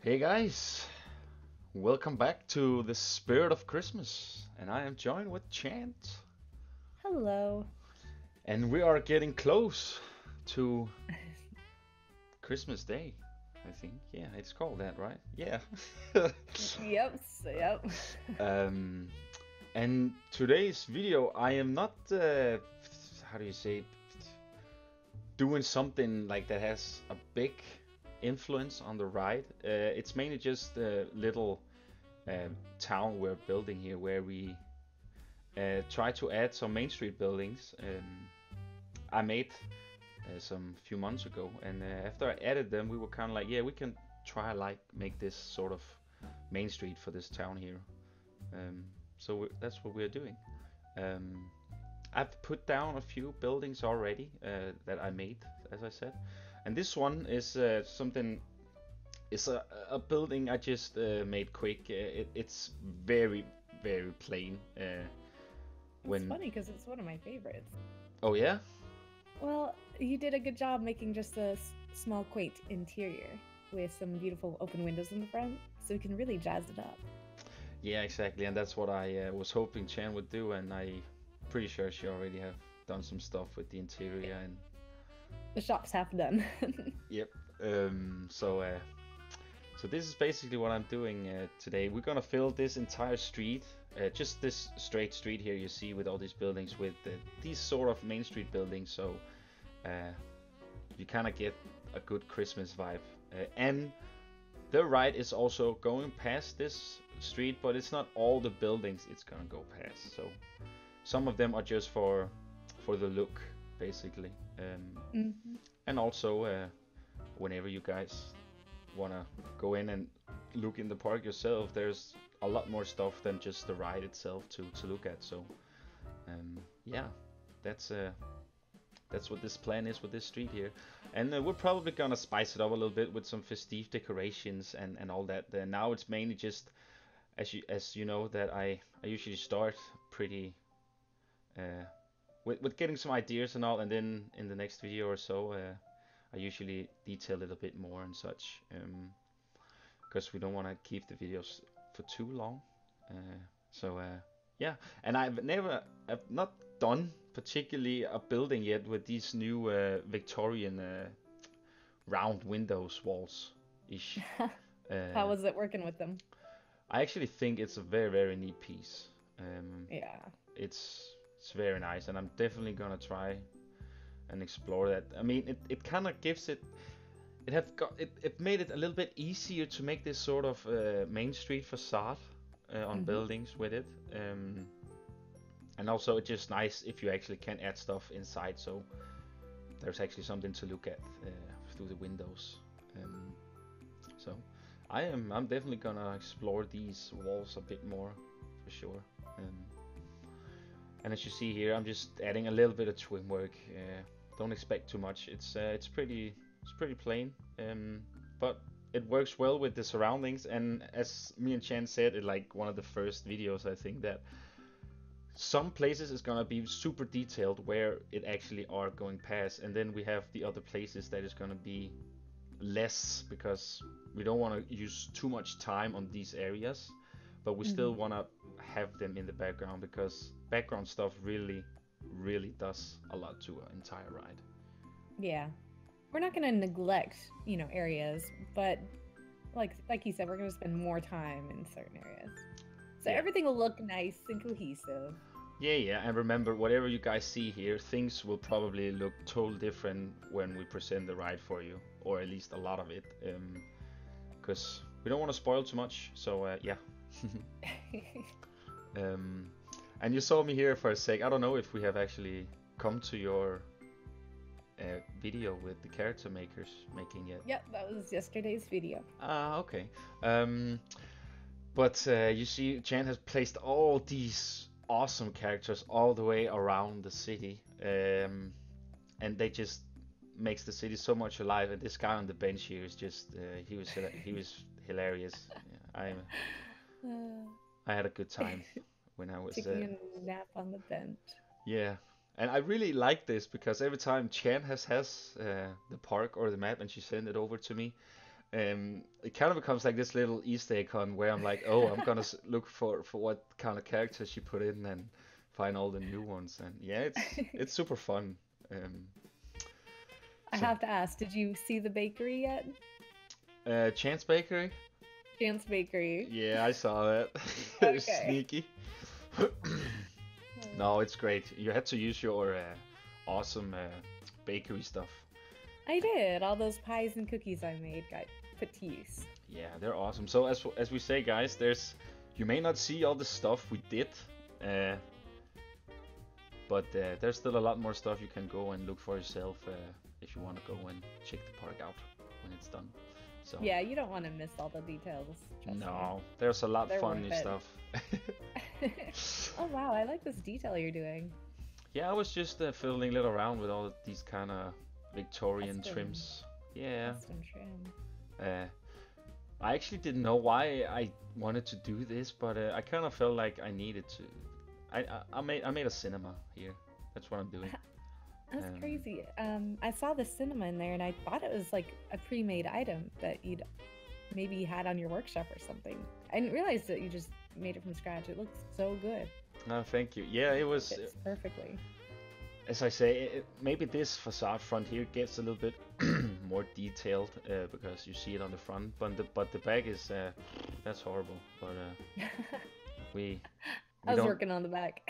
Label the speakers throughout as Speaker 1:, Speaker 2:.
Speaker 1: Hey guys, welcome back to the spirit of Christmas, and I am joined with Chant,
Speaker 2: Hello.
Speaker 1: and we are getting close to Christmas Day. I think, yeah, it's called that, right? Yeah.
Speaker 2: Yep, yep.
Speaker 1: um, and today's video, I am not, how do you say, doing something like that has a big influence on the ride. It's mainly just a little town we're building here where we try to add some Main Street buildings. I made some few months ago, and after I added them, we were kind of like, yeah, we can try like make this sort of Main Street for this town here. Um, that's what we're doing. Um, I've put down a few buildings already that I made, as I said, and this one is something. It's a building I just made quick. It's very very plain.
Speaker 2: It's
Speaker 1: When
Speaker 2: funny because it's one of my favorites.
Speaker 1: Oh yeah.
Speaker 2: Well, you did a good job making just a small, quaint interior with some beautiful open windows in the front, so we can really jazz it up.
Speaker 1: Yeah, exactly, and that's what I was hoping Chan would do, and I pretty sure she already have done some stuff with the interior and
Speaker 2: The shop's half done.
Speaker 1: yep. So this is basically what I'm doing today. We're gonna fill this entire street, just this straight street here you see with all these buildings with these sort of Main Street buildings, so uh, you kind of get a good Christmas vibe. And the ride is also going past this street, but it's not all the buildings it's gonna go past. So some of them are just for the look, basically.
Speaker 2: hmm
Speaker 1: And also, whenever you guys wanna go in and look in the park yourself, there's a lot more stuff than just the ride itself to look at. So, yeah, that's uh, that's what this plan is with this street here. And we're probably gonna spice it up a little bit with some festive decorations and all that. Now it's mainly just as you know that I usually start pretty uh, with getting some ideas and all, and then in the next video or so, I usually detail it a bit more and such, because we don't want to keep the videos for too long. So yeah, and I've not done particularly a building yet with these new Victorian round windows walls ish.
Speaker 2: How
Speaker 1: Uh,
Speaker 2: was it working with them?
Speaker 1: I actually think it's a very very neat piece. Um,
Speaker 2: Yeah.
Speaker 1: it's very nice, and I'm definitely gonna try and explore that. I mean, it kind of gives it. It made it a little bit easier to make this sort of Main Street facade on
Speaker 2: hmm
Speaker 1: buildings with it. And also it's just nice if you actually can add stuff inside, so there's actually something to look at through the windows. Um, so I'm definitely gonna explore these walls a bit more for sure. Um, and as you see here, I'm just adding a little bit of trim work. Don't expect too much. It's pretty plain, but it works well with the surroundings. And as me and Chan said in like one of the first videos, I think that some places is gonna be super detailed where it actually are going past, and then we have the other places that is gonna be less because we don't want to use too much time on these areas, but we still
Speaker 2: hmm
Speaker 1: want to have them in the background because background stuff really, really does a lot to an entire ride.
Speaker 2: Yeah. We're not gonna neglect, areas, but like you said, we're gonna spend more time in certain areas. So
Speaker 1: Yeah,
Speaker 2: everything will look nice and cohesive.
Speaker 1: yeah, yeah. And remember, whatever you guys see here, things will probably look totally different when we present the ride for you, or at least a lot of it, because we don't want to spoil too much. So yeah. Um, and you saw me here for a sec. I don't know if we have actually come to your video with the character makers making yet.
Speaker 2: Yep, that was yesterday's video.
Speaker 1: Ah, okay. Um, but you see, Chan has placed all these awesome characters all the way around the city, and they just makes the city so much alive. And this guy on the bench here is just he was hilarious. Yeah,
Speaker 2: Uh,
Speaker 1: I had a good time when I was
Speaker 2: Taking a nap on the bench.
Speaker 1: yeah. And I really like this because every time Chan has the park or the map and she sent it over to me, It kind of becomes like this little Easter egg hunt where I'm like, oh, I'm gonna look for what kind of characters she put in and find all the new ones. And yeah, it's super fun. Um,
Speaker 2: I
Speaker 1: so
Speaker 2: have to ask, did you see the bakery yet?
Speaker 1: Chance Bakery?
Speaker 2: Chance Bakery.
Speaker 1: Yeah, I saw that.
Speaker 2: Okay.
Speaker 1: Sneaky. No, it's great. You had to use your awesome bakery stuff.
Speaker 2: I did. All those pies and cookies I made got put to use.
Speaker 1: Yeah, they're awesome. So as we say, guys, you may not see all the stuff we did, uh, but there's still a lot more stuff you can go and look for yourself if you want to go and check the park out when it's done. So
Speaker 2: Yeah, you don't want to miss all the details. Trust me.
Speaker 1: no, there's a lot
Speaker 2: They're
Speaker 1: funny
Speaker 2: worth it.
Speaker 1: stuff.
Speaker 2: Oh wow, I like this detail you're doing.
Speaker 1: Yeah, I was just fiddling a little around with all these kind of Victorian
Speaker 2: Custom.
Speaker 1: trims. Yeah.
Speaker 2: Custom trim.
Speaker 1: Uh, I actually didn't know why I wanted to do this, but I kind of felt like I needed to. I made a cinema here. That's what I'm doing.
Speaker 2: That's
Speaker 1: Um,
Speaker 2: crazy. I saw the cinema in there and I thought it was like a pre-made item that you'd maybe had on your workshop or something. I didn't realize that you just made it from scratch. It looks so good.
Speaker 1: No, thank you. Yeah, it was.
Speaker 2: Fits perfectly.
Speaker 1: As I say, maybe this facade front here gets a little bit more detailed because you see it on the front, but the back is that's horrible. But we
Speaker 2: I was
Speaker 1: don't.
Speaker 2: working on the back.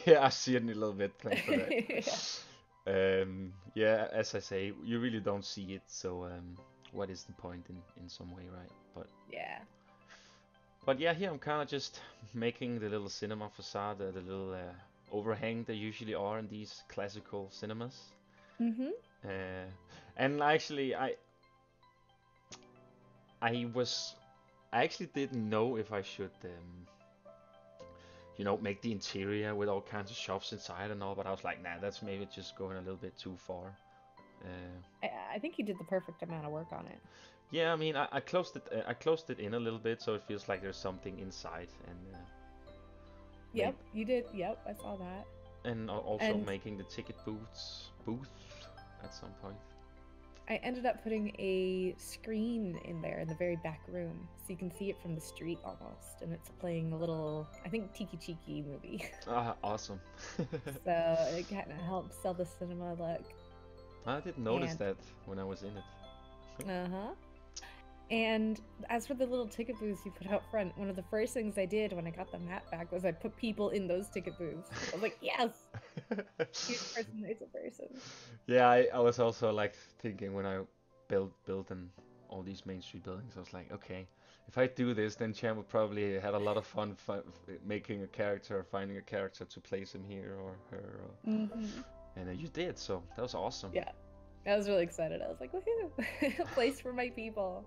Speaker 1: Yeah, I see it a little bit. Thanks for that.
Speaker 2: Yeah.
Speaker 1: Yeah, as I say, you really don't see it, so what is the point in some way, right?
Speaker 2: Yeah.
Speaker 1: But yeah, here I'm kind of just making the little cinema facade, the little overhang they usually are in these classical cinemas.
Speaker 2: Mm-hmm.
Speaker 1: Uh, and actually, I actually didn't know if I should, make the interior with all kinds of shops inside and all, but I was like, nah, that's maybe just going a little bit too far.
Speaker 2: I think you did the perfect amount of work on it.
Speaker 1: Yeah, I mean, I closed it in a little bit, so it feels like there's something inside, and
Speaker 2: Yep, you did. Yep, I saw that.
Speaker 1: also
Speaker 2: And
Speaker 1: making the ticket booth at some point.
Speaker 2: I ended up putting a screen in there in the very back room, so you can see it from the street almost, and it's playing a little, I think, Tiki Chiki movie.
Speaker 1: Ah, awesome.
Speaker 2: So it kind of helps sell the cinema look.
Speaker 1: I didn't notice
Speaker 2: And
Speaker 1: that when I was in it.
Speaker 2: uh-huh. And as for the little ticket booths you put out front, one of the first things I did when I got the map back was I put people in those ticket booths. I was like, yes, each person is a person.
Speaker 1: Yeah, I was also like thinking when I built and all these Main Street buildings, I was like, okay, if I do this, then Cham would probably had a lot of fun making a character, finding a character to place him here or her,
Speaker 2: Mm-hmm.
Speaker 1: and you did, so that was awesome.
Speaker 2: Yeah, I was really excited. I was like, woohoo, a place for my people.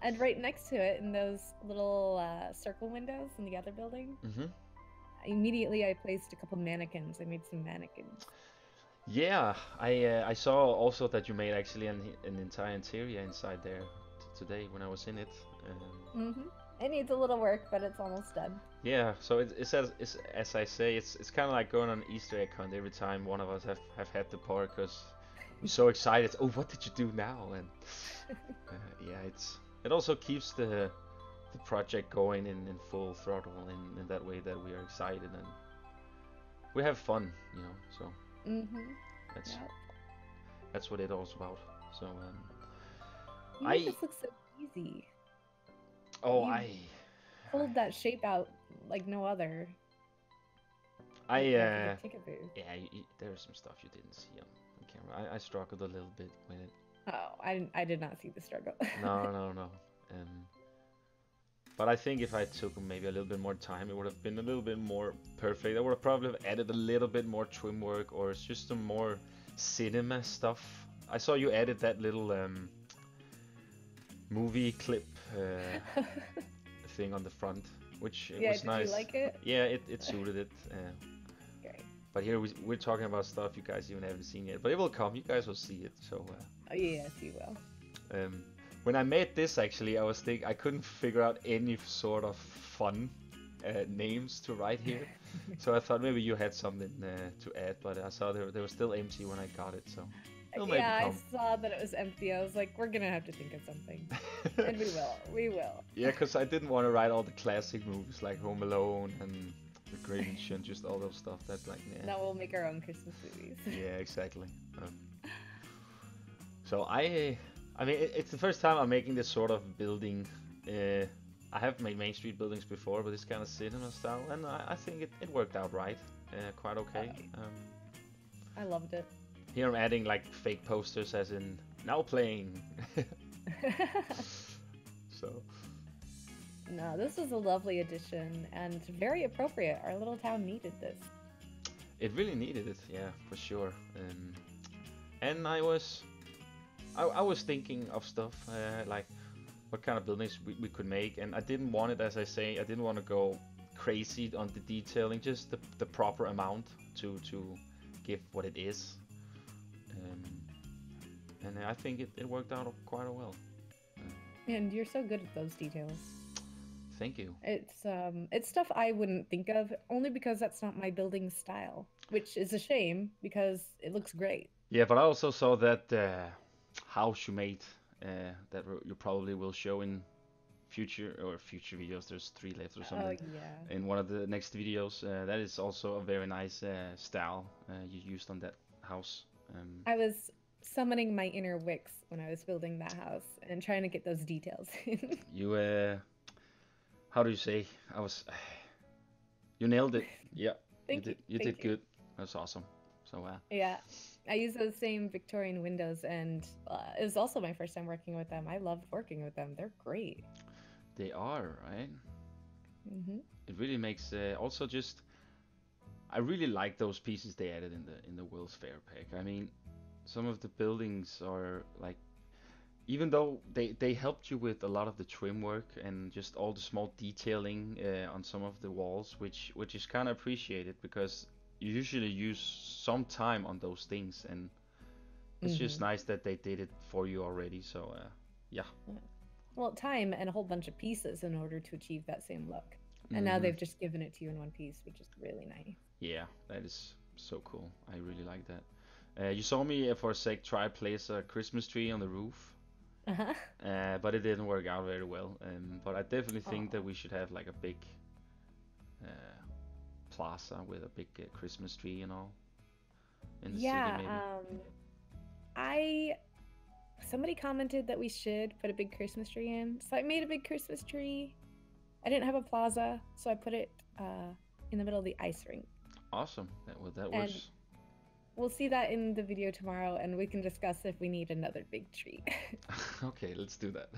Speaker 2: And right next to it, in those little circle windows in the other building,
Speaker 1: Mm-hmm.
Speaker 2: immediately I placed a couple mannequins. I made some mannequins.
Speaker 1: Yeah, I saw also that you made actually an entire interior inside there today when I was in it.
Speaker 2: Mm-hmm. It needs a little work, but it's almost done.
Speaker 1: Yeah, so it's as I say, it's kind of like going on an Easter egg hunt every time one of us have had the park because we're so excited. Oh, what did you do now? And yeah, it also keeps the project going in full throttle in that way that we are excited and we have fun, So
Speaker 2: Mm-hmm.
Speaker 1: that's
Speaker 2: Yep.
Speaker 1: that's what it's all about. So
Speaker 2: You made this look so easy.
Speaker 1: oh
Speaker 2: You
Speaker 1: I
Speaker 2: pulled that shape out like no other.
Speaker 1: I
Speaker 2: Right there for the ticket booth.
Speaker 1: yeah, there's some stuff you didn't see on camera. I struggled a little bit with it.
Speaker 2: Oh, I did not see the struggle.
Speaker 1: No. But I think if I took maybe a little bit more time, it would have been a little bit more perfect. I would have probably added a little bit more trim work or just some more cinema stuff. I saw you added that little movie clip thing on the front, which
Speaker 2: Yeah,
Speaker 1: was
Speaker 2: did
Speaker 1: nice.
Speaker 2: you like it?
Speaker 1: Yeah, it suited it.
Speaker 2: Great.
Speaker 1: But here we're talking about stuff you guys even haven't seen yet. But it will come. You guys will see it. So.
Speaker 2: Oh yes, you will.
Speaker 1: When I made this, actually, I couldn't figure out any sort of fun names to write here, so I thought maybe you had something to add, but I saw they were still empty when I got it. So It'll maybe
Speaker 2: Yeah, I
Speaker 1: come.
Speaker 2: saw that it was empty. I was like, we're gonna have to think of something. And we will. We will.
Speaker 1: Yeah, because I didn't want to write all the classic movies like Home Alone and The Grinch and just all those stuff. That's like, yeah.
Speaker 2: Now we'll make our own Christmas movies.
Speaker 1: Yeah, exactly. So I mean, it's the first time I'm making this sort of building. I have made Main Street buildings before, but this kind of cinema style, and I think it worked out right, quite okay.
Speaker 2: I loved it.
Speaker 1: Here I'm adding like fake posters, as in now playing. So.
Speaker 2: No, this was a lovely addition and very appropriate. Our little town needed this.
Speaker 1: It really needed it, yeah, for sure. And I was thinking of stuff like what kind of buildings we could make, and I didn't want it, as I say, I didn't want to go crazy on the detailing, just the proper amount to give what it is. And I think it worked out quite well.
Speaker 2: And you're so good at those details.
Speaker 1: Thank you.
Speaker 2: It's stuff I wouldn't think of, only because that's not my building style, which is a shame because it looks great.
Speaker 1: Yeah, but I also saw that house you made that you probably will show in future videos. There's 3 left or something.
Speaker 2: Oh yeah.
Speaker 1: In one of the next videos, that is also a very nice style you used on that house.
Speaker 2: I was summoning my inner Wikz when I was building that house and trying to get those details in.
Speaker 1: You how do you say? You nailed it. Yeah. You did good. That's awesome. So
Speaker 2: yeah, I use those same Victorian windows, and it was also my first time working with them. I loved working with them. They're great.
Speaker 1: They are, right?
Speaker 2: Mm-hmm.
Speaker 1: It really makes also just. I really like those pieces they added in the World's Fair pack. I mean, some of the buildings are like, even though they helped you with a lot of the trim work and just all the small detailing on some of the walls, which is kind of appreciated, because you usually use some time on those things, and it's just nice that they did it for you already. So yeah.
Speaker 2: Well, time and a whole bunch of pieces in order to achieve that same look. And now they've just given it to you in one piece, which is really nice.
Speaker 1: Yeah, that is so cool. I really like that. You saw me for a sec try place a Christmas tree on the roof. But it didn't work out very well. But I definitely think that we should have like a big plaza with a big Christmas tree and all in the city, maybe.
Speaker 2: Somebody commented that we should put a big Christmas tree in, so I made a big Christmas tree. I didn't have a plaza, so I put it in the middle of the ice rink.
Speaker 1: Awesome. That works.
Speaker 2: We'll see that in the video tomorrow, and we can discuss if we need another big tree.
Speaker 1: Okay, let's do that.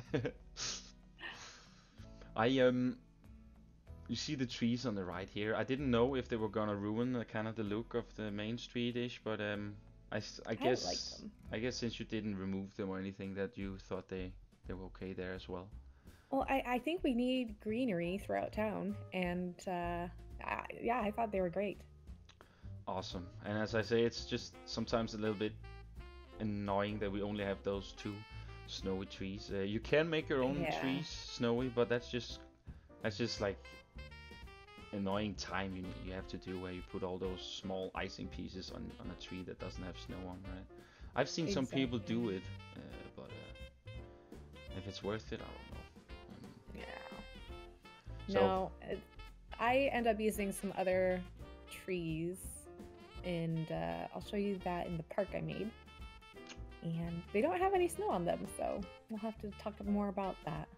Speaker 1: You see the trees on the right here. I didn't know if they were gonna ruin the kind of the look of the Main Street-ish, but I guess
Speaker 2: like them.
Speaker 1: I guess since you didn't remove them or anything, that you thought they were okay there as well.
Speaker 2: Well, I think we need greenery throughout town, and yeah, I thought they were great.
Speaker 1: Awesome. And as I say, it's just sometimes a little bit annoying that we only have those 2 snowy trees. You can make your own trees snowy, but that's just like annoying time you have to do, where you put all those small icing pieces on a tree that doesn't have snow on, right? I've seen some people do it, but if it's worth it, I don't know.
Speaker 2: Yeah. No, I end up using some other trees, and I'll show you that in the park I made. And they don't have any snow on them, so we'll have to talk more about that.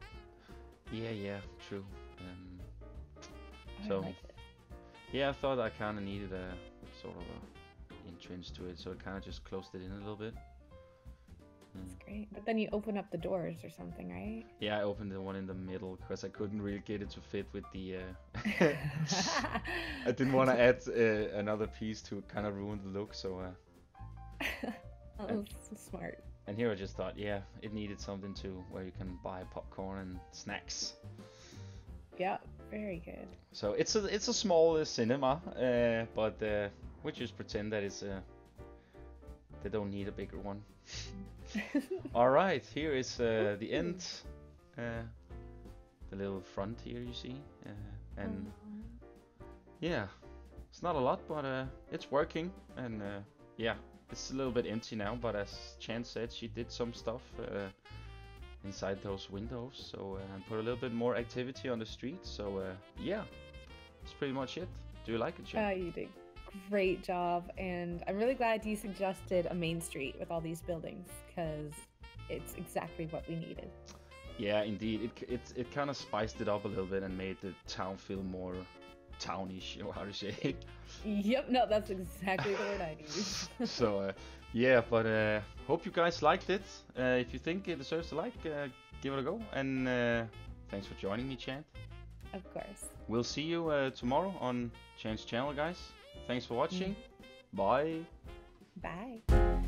Speaker 1: Yeah, true.
Speaker 2: I
Speaker 1: So
Speaker 2: like it.
Speaker 1: yeah, I thought I kind of needed a sort of a entrance to it, so I kind of just closed it in a little bit.
Speaker 2: That's great. But then you open up the doors or something, right?
Speaker 1: Yeah, I opened the one in the middle because I couldn't really get it to fit with the. I didn't want to add another piece to kind of ruin the look, so.
Speaker 2: That was so smart.
Speaker 1: And here I just thought, yeah, it needed something too, where you can buy popcorn and snacks.
Speaker 2: Yeah, very good.
Speaker 1: So it's a small cinema, but we just pretend that it's they don't need a bigger one. All right, here is the end, the little front here you see, and yeah, it's not a lot, but it's working, and yeah, it's a little bit empty now, but as Chant said, she did some stuff inside those windows, so and put a little bit more activity on the street. So yeah, that's pretty much it. Do you like it, Chant?
Speaker 2: You did great job, and I'm really glad you suggested a main street with all these buildings, because it's exactly what we needed.
Speaker 1: Yeah, indeed. It kind of spiced it up a little bit and made the town feel more townish, or how to say it.
Speaker 2: Yep, no, that's exactly the word I'd use.
Speaker 1: So yeah, but hope you guys liked it. If you think it deserves a like, give it a go. And thanks for joining me, Chant.
Speaker 2: Of course.
Speaker 1: We'll see you tomorrow on Chant's channel, guys. Thanks for watching. Bye.
Speaker 2: Bye.